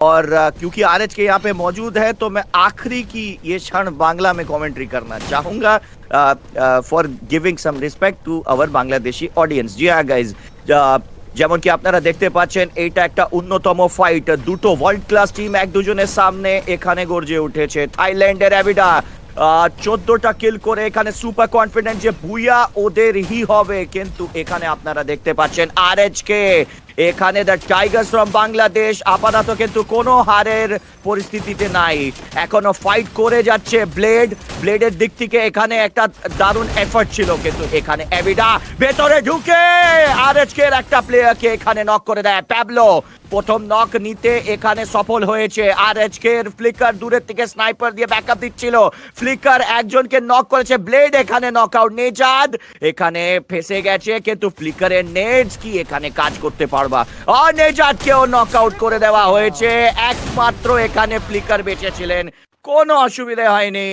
और क्योंकि आरएच के यहाँ पे मौजूद है तो मैं आखिरी की ये क्षण बांग्ला में कमेंट्री करना चाहूंगा for giving some respect to our Bangladeshi audience. জি হ্যাঁ গাইজ, যেমন কি আপনারা দেখতে পাচ্ছেন এইটা একটা অন্যতম ফাইট, দুটো ওয়ার্ল্ড ক্লাস টিম এক দুজনের সামনে এখানে গর্জে উঠেছে। থাইল্যান্ডের অ্যাভিডা 14টা কিল করে এখানে সুপার কনফিডেন্ট যে ভুইয়া ওদেরই হবে, কিন্তু এখানে আপনারা দেখতে পাচ্ছেন আরএচ কে এখানে দ্য টাইগার্স ফ্রম বাংলাদেশ আপাতত কিন্তু কোনো হারের পরিস্থিতিতে নাই, এখনো ফাইট করে যাচ্ছে। ব্লেডের দিক থেকে এখানে একটা দারুণ এফর্ট ছিল, কিন্তু এখানে অ্যাভিডা ভেতরে ঢুকে আরএচ কে একটা প্লেয়ারকে এখানে নক করে দেয়। প্যাবলো প্রথম নক নিতে এখানে সফল হয়েছে। আরএচ কে ফ্লিকার দূরের থেকে স্নাইপার দিয়ে ব্যাকআপ দিচ্ছিল, ফ্লিকার একজনকে নক করেছে, ব্লেড এখানে নকআউট। নেজাদ এখানে ফেসে গেছে, কিন্তু ফ্লিকারের নেডস কি এখানে কাজ করতে পারবা? আর নেজাদকেও নকআউট করে দেওয়া হয়েছে। একমাত্র এখানে ফ্লিকার বেঁচে ছিলেন, কোনো অসুবিধা হয়নি।